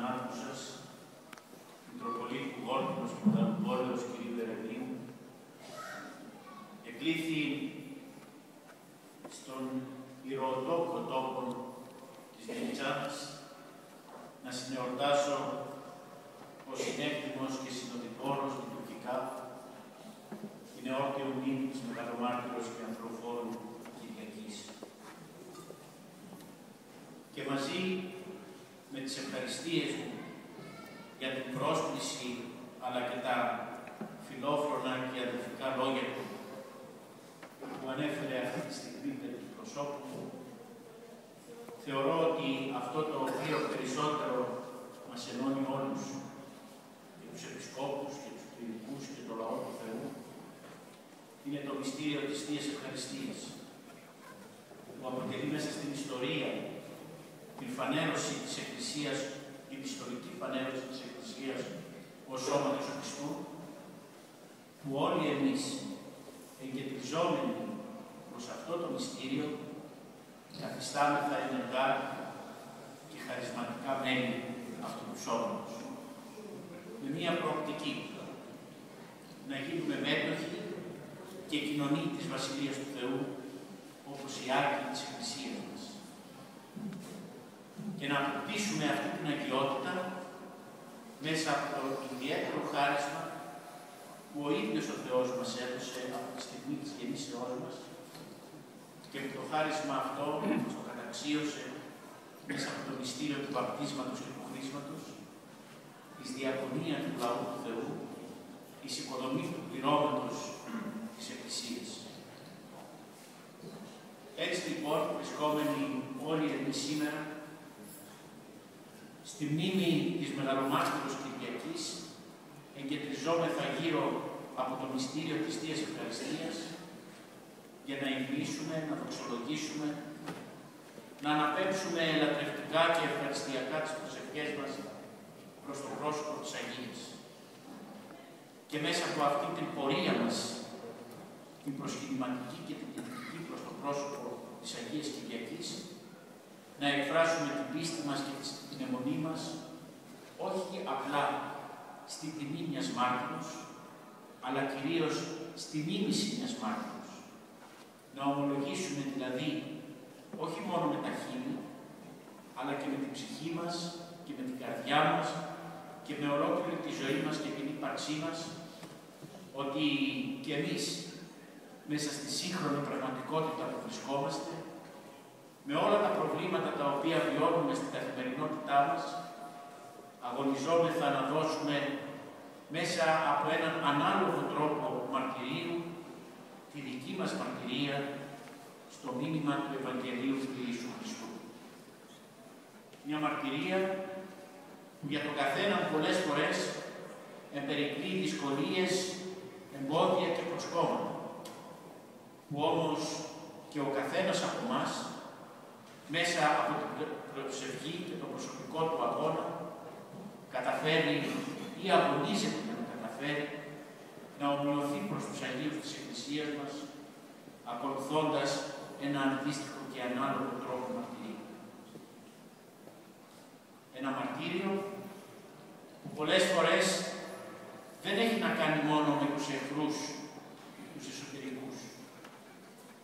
συνάδελφους σας, Μητροπολίτου Γόρδινος και Μεγαλοπόλεως κ. Ερεμίου, εκλήθη στον ηρωοτόκο τόπο της Βενιτσάνας να συνεορτάσω ως συνέκτημος και συνοδοιπόρος λειτουργικά την εόρτιο μνήμη της Μεγαλομάρτυρος και Ανθρωφόρου Κυριακής. Και μαζί με τις ευχαριστίες μου για την πρόσκληση αλλά και τα φιλόφρονα και αδελφικά λόγια του που ανέφερε αυτή τη στιγμή περί του προσώπου μου, θεωρώ ότι αυτό το οποίο περισσότερο μας ενώνει όλους, και τους επισκόπους και τους κληρικούς και το λαό του Θεού, είναι το μυστήριο της Θείας Ευχαριστίας, που αποτελεί μέσα στην ιστορία την φανέρωση της Εκκλησίας, την ιστορική φανέρωση της Εκκλησίας ως σώματος του Χριστού, που όλοι εμείς, εγκεντριζόμενοι προς αυτό το μυστήριο, καθιστάμεθα ενεργά και χαρισματικά μέλη αυτού του σώματος. Με μία προοπτική, να γίνουμε μέτοχοι και κοινωνοί της Βασιλείας του Θεού, όπως οι Άγιοι της Εκκλησίας μας. Και να αποκτήσουμε αυτή την αγιότητα μέσα από το ιδιαίτερο χάρισμα που ο ίδιος ο Θεός μας έδωσε από τη στιγμή της γεννήσεώς μας και που το χάρισμα αυτό μας το καταξίωσε μέσα από το μυστήριο του βαπτίσματος και του χρήσματος, της διακονία του λαού του Θεού, της οικοδομής του πληρώματος της Εκκλησίας. Έτσι λοιπόν, βρισκόμενοι όλοι εμείς σήμερα, στη μνήμη της Μεγαλομάρτυρος Κυριακής, εγκεντριζόμεθα γύρω από το μυστήριο της Θείας Ευχαριστίας για να υλοποιήσουμε, να δοξολογήσουμε, να αναπέμψουμε λατρευτικά και ευχαριστιακά τις προσευχές μας προς το πρόσωπο της Αγίας. Και μέσα από αυτή την πορεία μας, την προσκυνηματική και την κεντρική προς το πρόσωπο της Αγίας Κυριακής, να εκφράσουμε την πίστη μας και την αιμονή μας, όχι απλά στην τιμή μιας μάρτυρος, αλλά κυρίως στη μίμηση μιας μάρτυρος. Να ομολογήσουμε δηλαδή, όχι μόνο με τα χείλη, αλλά και με την ψυχή μας και με την καρδιά μας και με ολόκληρη τη ζωή μας και την ύπαρξή μας, ότι κι εμείς, μέσα στη σύγχρονη πραγματικότητα που βρισκόμαστε, με όλα τα προβλήματα τα οποία βιώνουμε στην καθημερινότητά μας, αγωνιζόμεθα να δώσουμε μέσα από έναν ανάλογο τρόπο μαρτυρίου τη δική μας μαρτυρία στο μήνυμα του Ευαγγελίου του Ιησού Χριστού. Μια μαρτυρία που για τον καθέναν πολλές φορές εμπερικλεί δυσκολίες, εμπόδια και προσκόμματα, που όμως και ο καθένας από εμάς, μέσα από την προσευχή και τον προσωπικό του αγώνα, καταφέρει ή αγωνίζεται να καταφέρει να ομοιωθεί προς τους Αγίους της Εκκλησίας μας, ακολουθώντας ένα αντίστοιχο και ανάλογο τρόπο μαρτυρίου. Ένα μαρτύριο που πολλές φορές δεν έχει να κάνει μόνο με τους εχθρούς, τους εσωτερικούς,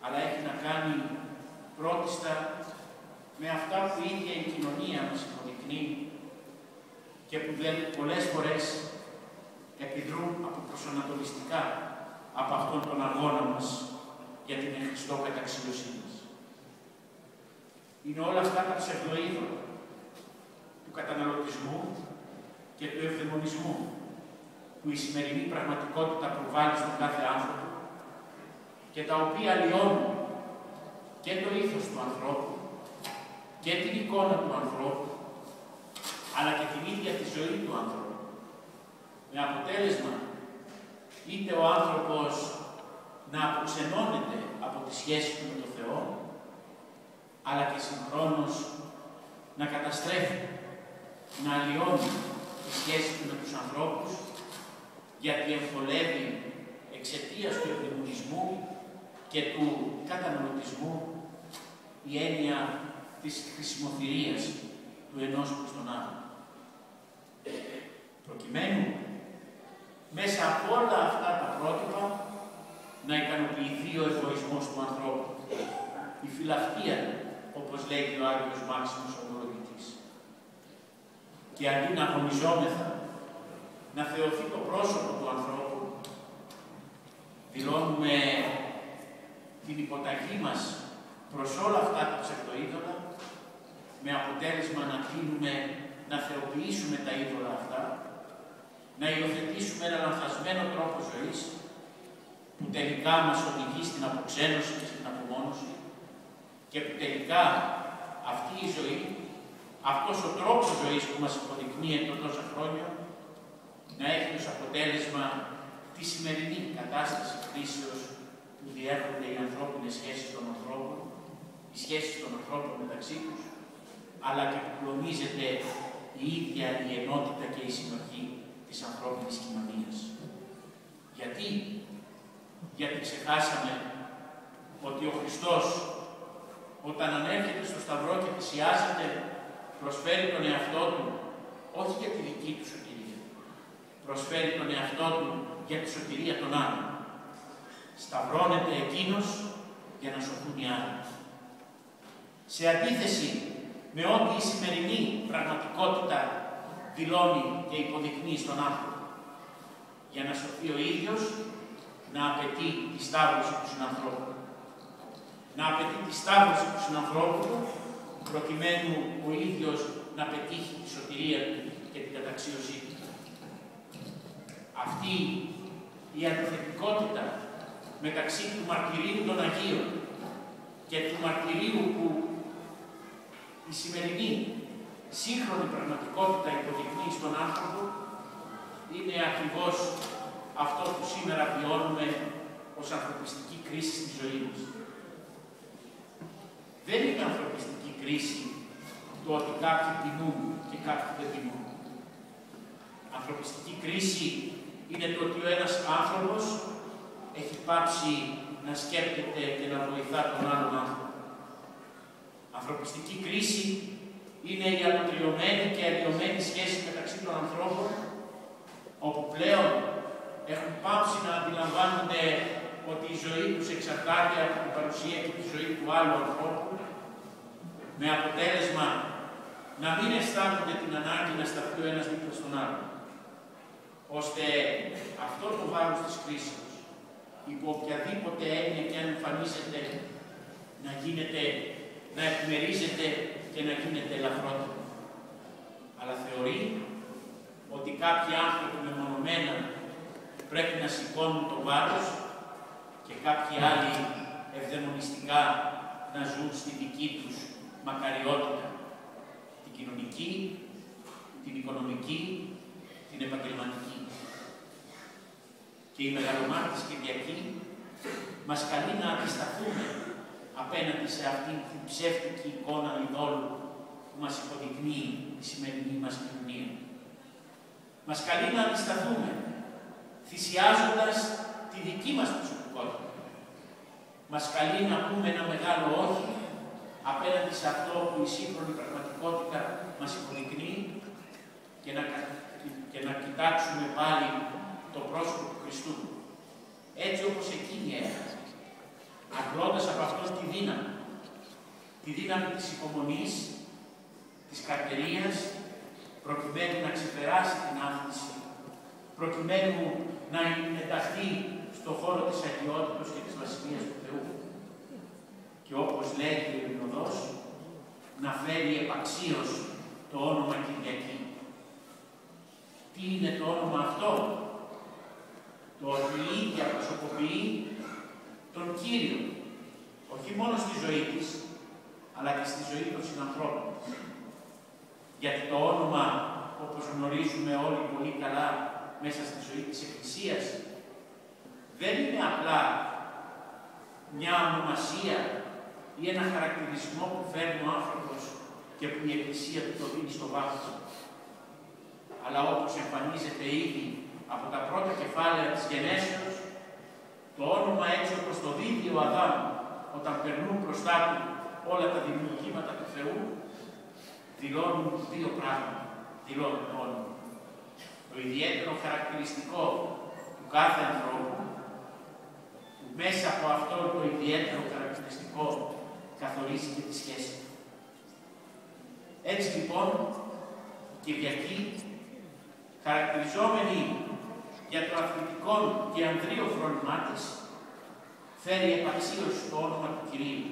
αλλά έχει να κάνει πρώτιστα με αυτά που η ίδια η κοινωνία μας υποδεικνύει και που πολλές φορές επιδρούν αποπροσανατολιστικά από αυτόν τον αγώνα μας για την εν Χριστώ καταξίωσή μας. Είναι όλα αυτά τα ψευδοείδωλα του καταναλωτισμού και του ευδαιμονισμού που η σημερινή πραγματικότητα προβάλλει στον κάθε άνθρωπο και τα οποία λιώνουν και το ήθος του ανθρώπου και την εικόνα του ανθρώπου, αλλά και την ίδια τη ζωή του ανθρώπου. Με αποτέλεσμα, είτε ο άνθρωπος να αποξενώνεται από τη σχέση του με τον Θεό, αλλά και συγχρόνως να καταστρέφει, να αλλοιώνει τη σχέση του με τους ανθρώπους, γιατί εμφολεύει εξαιτίας του ευδαιμονισμού και του καταναλωτισμού η έννοια της χρησιμοθυρίας του ενός προς τον άλλον. από όλα αυτά τα πρότυπα να ικανοποιηθεί ο εγωισμός του ανθρώπου, η φιλαυτία, όπως λέγει ο Άγιος Μάξιμος ο Ομολογητής. Και αντί να αγωνιζόμεθα να θεωθεί το πρόσωπο του ανθρώπου, δηλώνουμε την υποταγή μας προς όλα αυτά τα ψευτοείδωλα, με αποτέλεσμα να τείνουμε να θεοποιήσουμε τα είδωλα αυτά, να υιοθετήσουμε ένα λανθασμένο τρόπο ζωής, που τελικά μας οδηγεί στην αποξένωση και στην απομόνωση, και που τελικά αυτή η ζωή, αυτός ο τρόπος ζωής που μας υποδεικνύεται τόσα χρόνια, να έχει ως αποτέλεσμα τη σημερινή κατάσταση κρίσεως που διέρχονται οι ανθρώπινες σχέσεις των ανθρώπων, οι σχέσεις των ανθρώπων μεταξύ τους, αλλά και που κλονίζεται η ίδια η ενότητα και η συνοχή της ανθρώπινης κοινωνίας. Γιατί ξεχάσαμε ότι ο Χριστός, όταν ανέρχεται στο Σταυρό και θυσιάζεται, προσφέρει τον εαυτό του, όχι για τη δική του σωτηρία, προσφέρει τον εαυτό του για τη σωτηρία των άλλων. Σταυρώνεται εκείνος για να σωθούν οι άλλοι. Σε αντίθεση με ό,τι η σημερινή πραγματικότητα δηλώνει και υποδεικνύει στον άνθρωπο, για να σωθεί ο ίδιος, να απαιτεί τη σταύρωση του συνανθρώπου. Να απαιτεί τη σταύρωση του συνανθρώπου του, προκειμένου ο ίδιος να πετύχει τη σωτηρία του και την καταξίωσή του. Αυτή η αντιθετικότητα μεταξύ του μαρτυρίου των Αγίων και του μαρτυρίου που η σημερινή σύγχρονη πραγματικότητα υποδεικνύει στον άνθρωπο, είναι ακριβώς αυτό που σήμερα βιώνουμε ως ανθρωπιστική κρίση στη ζωή μας. Δεν είναι ανθρωπιστική κρίση το ότι κάποιοι πεινούν και κάποιοι δεν πεινούν. Ανθρωπιστική κρίση είναι το ότι ο ένας άνθρωπος έχει πάψει να σκέπτεται και να βοηθά τον άλλον άνθρωπο. Ανθρωπιστική κρίση είναι η ανατριωμένη και αλλοιωμένη σχέση μεταξύ των ανθρώπων, όπου πλέον έχουν πάψει να αντιλαμβάνονται ότι η ζωή τους εξαρτάται από την παρουσία και τη ζωή του άλλου ανθρώπου, με αποτέλεσμα να μην αισθάνονται την ανάγκη να σταθεί ο ένας δίπλα στον άλλο, ώστε αυτό το βάρος της κρίσης, υπό οποιαδήποτε έννοια και αν εμφανίζεται, να επιμερίζεται και να γίνεται ελαφρότερο. Αλλά θεωρεί ότι κάποιοι άνθρωποι μεμονωμένα πρέπει να σηκώνουν το βάρος και κάποιοι άλλοι ευδαιμονιστικά να ζουν στη δική τους μακαριότητα, την κοινωνική, την οικονομική, την επαγγελματική. Και η Μεγαλομάρτης Κυριακή μας καλεί να αντισταθούμε απέναντι σε αυτήν την ψεύτικη εικόνα ειδόλου που μας υποδεικνύει η σημερινή μας κοινωνία. Μας καλεί να αντισταθούμε, θυσιάζοντας τη δική μας προσωπικότητα. Μας καλεί να πούμε ένα μεγάλο όχι απέναντι σε αυτό που η σύγχρονη πραγματικότητα μας υποδεικνύει και να κοιτάξουμε πάλι το πρόσωπο του Χριστού, έτσι όπως εκείνη έκανε, αντλώντας από αυτόν τη δύναμη της υπομονής, της καρτερίας, προκειμένου να ξεπεράσει την άνθηση, προκειμένου να ενταχθεί στο χώρο της αγιότητος και της βασιλείας του Θεού. Και όπως λέγει ο Ειρηνοδός, να φέρει επαξίως το όνομα Κυριακή. Τι είναι το όνομα αυτό? Το ότι η ίδια προσωποποιεί τον Κύριο, όχι μόνο στη ζωή της, αλλά και στη ζωή των συνανθρώπων. Γιατί το όνομα, όπως γνωρίζουμε όλοι πολύ καλά μέσα στη ζωή της Εκκλησίας, δεν είναι απλά μια ονομασία ή ένα χαρακτηρισμό που φέρνει ο άνθρωπος και που η Εκκλησία του το δίνει στο βάθος. Αλλά όπως εμφανίζεται ήδη από τα πρώτα κεφάλαια της Γενέσεως, το όνομα έτσι όπως το δίδει ο Αδάμ όταν περνούν μπροστά του όλα τα δημιουργήματα του Θεού, δηλώνουν δύο πράγματα. Δηλώνουν το όνομα. Το ιδιαίτερο χαρακτηριστικό του κάθε ανθρώπου, που μέσα από αυτό το ιδιαίτερο χαρακτηριστικό καθορίζει και τη σχέση. Έτσι λοιπόν, η Κυριακή, χαρακτηριζόμενη για το αθλητικό και ανδρείο φρόνημά της, φέρει επαξίωση στο όνομα του Κυρίου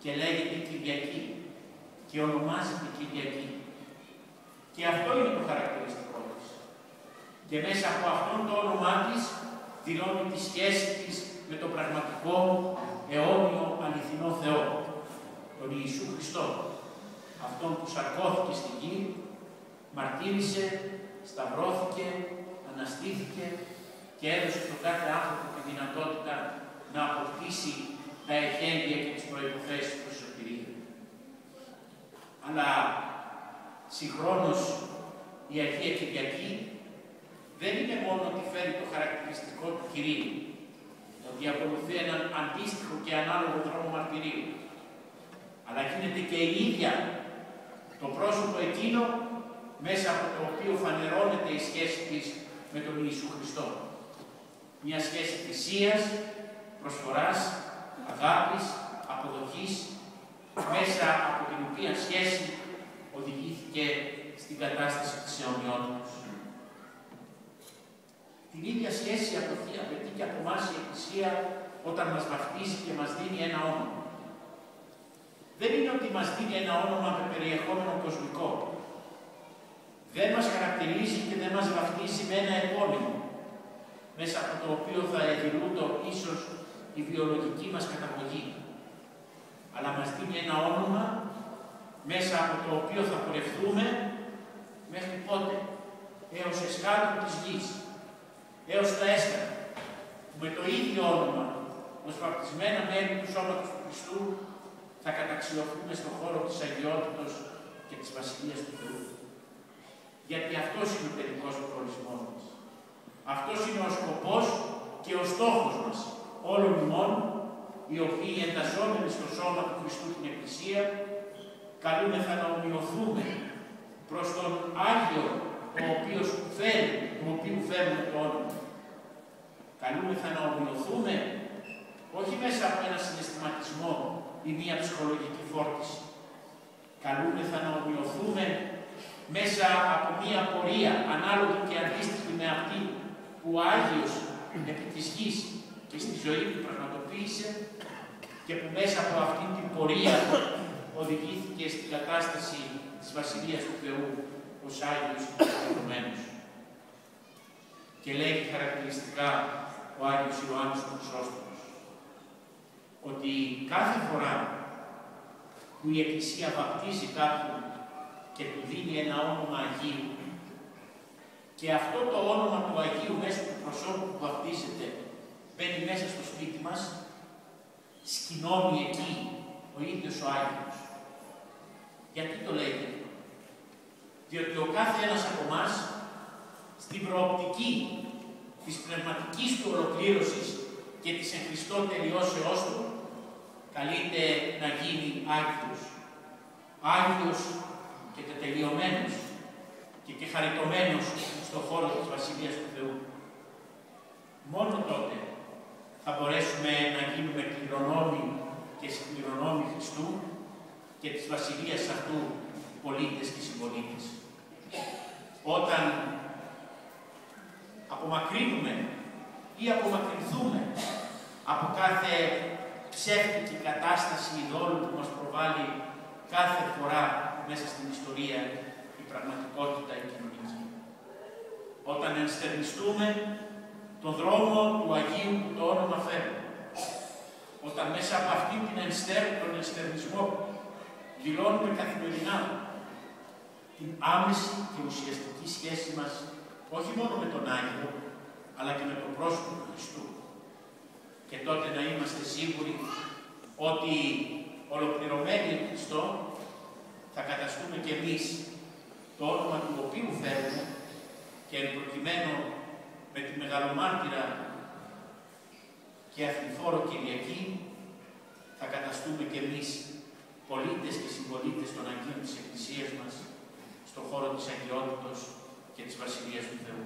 και λέγεται Κυριακή και ονομάζεται Κυριακή. Και αυτό είναι το χαρακτηριστικό της. Και μέσα από αυτόν το όνομά της δηλώνει τη σχέση της με τον πραγματικό, αιώνιο, αληθινό Θεό, τον Ιησού Χριστό, αυτόν που σαρκώθηκε στη γη, μαρτύρησε, σταυρώθηκε, αναστήθηκε και έδωσε στον κάθε άνθρωπο τη δυνατότητα να αποκτήσει τα εχέγγυα και τις προϋποθέσεις προς σωτηρία. Αλλά συγχρόνως η Αγία Κυριακή δεν είναι μόνο ότι φέρει το χαρακτηριστικό του Κυρίου, ότι ακολουθεί έναν αντίστοιχο και ανάλογο δρόμο μαρτυρίου, αλλά γίνεται και η ίδια το πρόσωπο εκείνο μέσα από το οποίο φανερώνεται η σχέση της με τον Ιησού Χριστό. Μια σχέση θυσίας, προσφοράς, αγάπης, αποδοχής, μέσα από την οποία σχέση οδηγήθηκε στην κατάσταση της αιωνιότητας. Την ίδια σχέση απαιτεί και από εμάς η Εκκλησία όταν μας βαφτίζει και μας δίνει ένα όνομα. Δεν είναι ότι μας δίνει ένα όνομα με περιεχόμενο κοσμικό. Δεν μας χαρακτηρίζει και δεν μας βαφτίζει με ένα επώνυμο, μέσα από το οποίο θα εδηλούνται ίσως η βιολογική μας καταγωγή. Αλλά μας δίνει ένα όνομα μέσα από το οποίο θα πορευτούμε μέχρι πότε, έως εσχάτω της γης, έως τα έσκατα, που με το ίδιο όνομα, ως βαπτισμένα μέλη του σώματος του Χριστού, θα καταξιωθούμε στον χώρο της αγιότητος και της Βασιλείας του Θεού. Γιατί αυτός είναι ο τελικός προορισμός μας. Αυτός είναι ο σκοπός και ο στόχος μας, όλων ημών, οι οποίοι εντασσόμενοι στο σώμα του Χριστού την Εκκλησία, καλούμεθα να ομοιωθούμε προς τον Άγιο, του οποίου φέρνουμε το όνομα. Καλούμεθα να ομοιωθούμε όχι μέσα από ένα συναισθηματισμό ή μία ψυχολογική φόρτιση. Καλούμεθα να ομοιωθούμε μέσα από μία πορεία ανάλογη και αντίστοιχη με αυτή που ο Άγιος επί της γης και στη ζωή του πραγματοποίησε και που μέσα από αυτήν την πορεία οδηγήθηκε στην κατάσταση της Βασιλείας του Θεού ως Άγιος Ιωάννης. Και λέει χαρακτηριστικά ο Άγιος Ιωάννης ο Χρυσόστομος ότι κάθε φορά που η Εκκλησία βαπτίζει κάποιον και του δίνει ένα όνομα Αγίου και αυτό το όνομα του Αγίου μέσω του προσώπου που βαπτίζεται μπαίνει μέσα στο σπίτι μας, σκηνώνει εκεί ο ίδιος ο Άγιος. Γιατί το λέει? Διότι ο κάθε ένας από εμάς στην προοπτική της πνευματικής του ολοκλήρωσης και της εν Χριστώ τελειώσεώς του καλείται να γίνει Άγιος. Άγιος και τελειωμένος και χαριτωμένος στον χώρο της Βασιλείας του Θεού. Μόνο τότε θα μπορέσουμε να γίνουμε κληρονόμοι και συμπληρονόμοι Χριστού και της Βασιλείας αυτού πολίτες και συμπολίτες. Όταν απομακρύνουμε ή απομακρυνθούμε από κάθε ψεύτικη κατάσταση ειδόλου που μας προβάλλει κάθε φορά μέσα στην ιστορία η πραγματικότητα η κοινωνική. Όταν ενστερνιστούμε τον δρόμο του Αγίου που το όνομα φέρνει. Όταν μέσα από αυτήν τον ενστερνισμό δηλώνουμε καθημερινά την άμεση και ουσιαστική σχέση μας όχι μόνο με τον Άγιο, αλλά και με το πρόσωπο του Χριστού. Και τότε να είμαστε σίγουροι ότι ολοκληρωμένοι εν Χριστώ θα καταστούμε κι εμείς το όνομα του οποίου φέρουμε και εν προκειμένου με τη μεγαλομάρτυρα και αθληφόρο Κυριακή θα καταστούμε κι εμείς πολίτες και συμπολίτες των Αγίων της Εκκλησίας μας στον χώρο της αγιότητος και της Βασιλείας του Θεού.